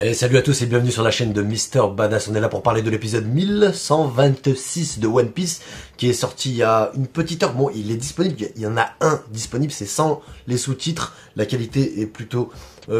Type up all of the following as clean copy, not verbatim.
Et salut à tous et bienvenue sur la chaîne de Mister Badass. On est là pour parler de l'épisode 1126 de One Piece qui est sorti il y a une petite heure. Bon, il est disponible, il y en a un disponible, c'est sans les sous-titres. La qualité est plutôt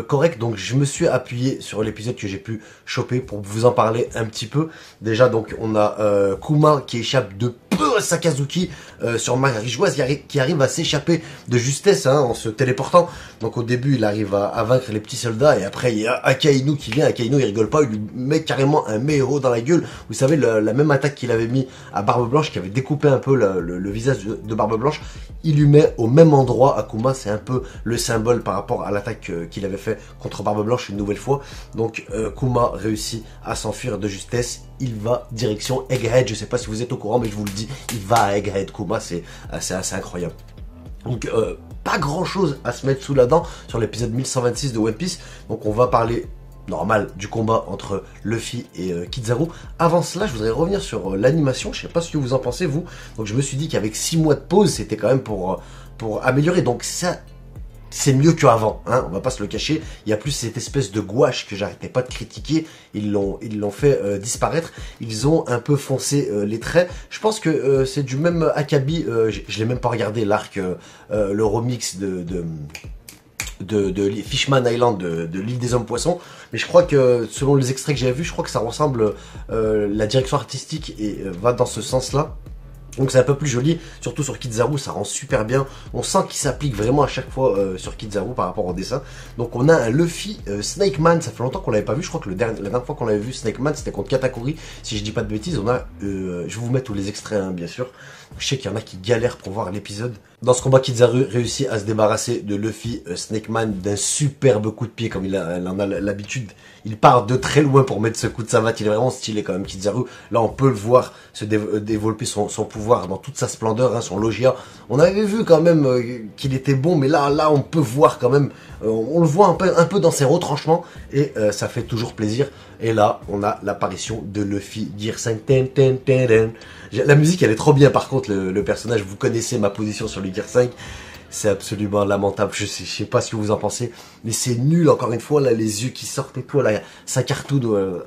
correcte, donc je me suis appuyé sur l'épisode que j'ai pu choper pour vous en parler un petit peu. Déjà, donc on a Kuma qui échappe de peu à Sakazuki sur Marijoise qui arrive à s'échapper de justesse en se téléportant. Donc au début il arrive à vaincre les petits soldats et après il y a Akainu qui vient. Akainu il rigole pas, il lui met carrément un méhéros dans la gueule. Vous savez la même attaque qu'il avait mis à Barbe Blanche, qui avait découpé un peu le visage de Barbe Blanche, il lui met au même endroit. Akuma, c'est un peu le symbole par rapport à l'attaque qu'il avait fait contre Barbe Blanche une nouvelle fois. Donc Kuma réussit à s'enfuir de justesse. Il va direction Egghead. Je sais pas si vous êtes au courant, mais je vous le dis, il va à Egghead. Kuma, c'est assez incroyable. Donc pas grand chose à se mettre sous la dent sur l'épisode 1126 de One Piece. Donc on va parler normal du combat entre Luffy et Kizaru. Avant cela, je voudrais revenir sur l'animation. Je sais pas ce que vous en pensez vous. Donc je me suis dit qu'avec 6 mois de pause, c'était quand même pour améliorer. Donc ça, c'est mieux qu'avant, on va pas se le cacher. Il y a plus cette espèce de gouache que j'arrêtais pas de critiquer. Ils l'ont fait disparaître. Ils ont un peu foncé les traits. Je pense que c'est du même Akabi. Je l'ai même pas regardé l'arc, le remix de Fishman Island de l'île des hommes poissons, mais je crois que selon les extraits que j'ai vus, je crois que ça ressemble, la direction artistique va dans ce sens là. Donc c'est un peu plus joli, surtout sur Kizaru, ça rend super bien. On sent qu'il s'applique vraiment à chaque fois sur Kizaru par rapport au dessin. Donc on a un Luffy Snake Man, ça fait longtemps qu'on l'avait pas vu. Je crois que la dernière fois qu'on l'avait vu Snake Man, c'était contre Katakuri, si je dis pas de bêtises. On a, je vais vous mettre tous les extraits bien sûr. Je sais qu'il y en a qui galèrent pour voir l'épisode. Dans ce combat, Kizaru réussit à se débarrasser de Luffy Snake Man d'un superbe coup de pied comme il en a l'habitude. Il part de très loin pour mettre ce coup de savate. Il est vraiment stylé quand même, Kizaru. Là, on peut le voir se développer son pouvoir dans toute sa splendeur, son logia. On avait vu quand même qu'il était bon, mais là, on peut voir quand même. On le voit un peu dans ses retranchements et ça fait toujours plaisir. Et là, on a l'apparition de Luffy Gear 5. La musique, elle est trop bien. Par contre, le personnage, vous connaissez ma position sur le Gear 5. C'est absolument lamentable. Je sais pas ce que vous en pensez, mais c'est nul. Encore une fois, là, les yeux qui sortent et tout, là, ça cartoon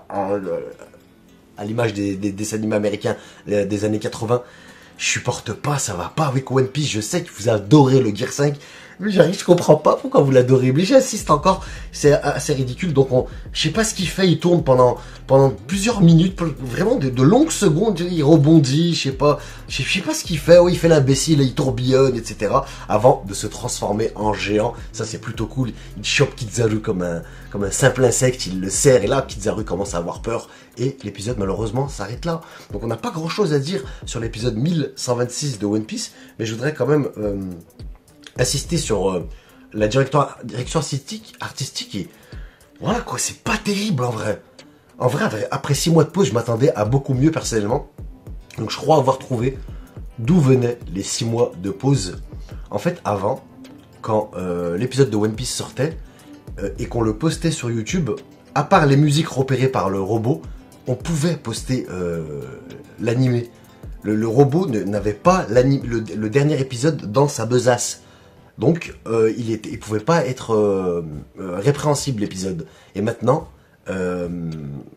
à l'image des dessins animés américains des années 80. Je supporte pas, ça va pas avec One Piece. Je sais que vous adorez le Gear 5. Mais je comprends pas pourquoi vous l'adorez. Mais j'insiste encore, c'est assez ridicule. Donc je sais pas ce qu'il fait, il tourne pendant plusieurs minutes, vraiment de longues secondes, il rebondit, je sais pas ce qu'il fait. Oui, il fait l'imbécile, il tourbillonne, etc. Avant de se transformer en géant. Ça c'est plutôt cool. Il chope Kizaru comme un simple insecte, il le serre et là Kizaru commence à avoir peur. Et l'épisode malheureusement s'arrête là. Donc on n'a pas grand chose à dire sur l'épisode 1126 de One Piece, mais je voudrais quand même insister sur la direction artistique et voilà quoi, c'est pas terrible en vrai. En vrai, après 6 mois de pause, je m'attendais à beaucoup mieux personnellement. Donc je crois avoir trouvé d'où venaient les 6 mois de pause. En fait, avant, quand l'épisode de One Piece sortait et qu'on le postait sur YouTube, à part les musiques repérées par le robot, on pouvait poster l'animé. Le robot n'avait pas le dernier épisode dans sa besace. Donc, il pouvait pas être répréhensible l'épisode. Et maintenant,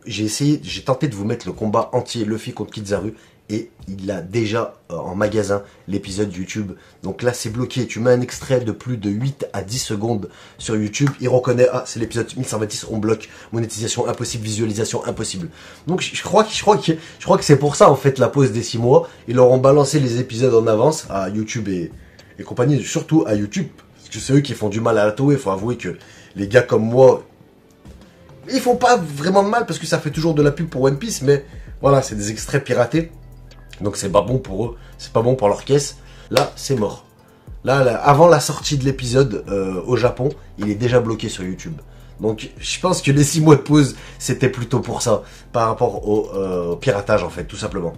j'ai tenté de vous mettre le combat entier Luffy contre Kizaru et il a déjà en magasin l'épisode YouTube. Donc là, c'est bloqué. Tu mets un extrait de plus de 8 à 10 secondes sur YouTube. Il reconnaît, ah, c'est l'épisode 1126, on bloque. Monétisation impossible, visualisation impossible. Donc je crois que c'est pour ça, en fait, la pause des 6 mois. Ils leur ont balancé les épisodes en avance à YouTube et compagnie, surtout à YouTube. Parce que c'est eux qui font du mal à la Toei. Il faut avouer que les gars comme moi, ils font pas vraiment de mal parce que ça fait toujours de la pub pour One Piece. Mais voilà, c'est des extraits piratés. Donc c'est pas bon pour eux, c'est pas bon pour leur caisse. Là, c'est mort. Là, avant la sortie de l'épisode au Japon, il est déjà bloqué sur YouTube. Donc je pense que les 6 mois de pause, c'était plutôt pour ça, par rapport au piratage en fait, tout simplement.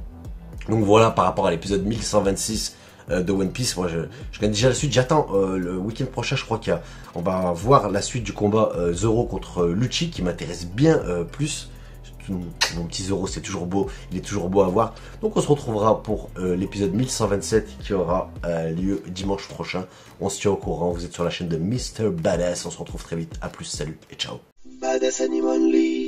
Donc voilà, par rapport à l'épisode 1126 de One Piece, moi je gagne déjà la suite. J'attends le week-end prochain, je crois qu'on va voir la suite du combat Zoro contre Lucci, qui m'intéresse bien plus. Mon petit Zoro, c'est toujours beau, il est toujours beau à voir. Donc on se retrouvera pour l'épisode 1127 qui aura lieu dimanche prochain. On se tient au courant, vous êtes sur la chaîne de Mister Badass, on se retrouve très vite. A plus, salut et ciao. Badass Anime Only.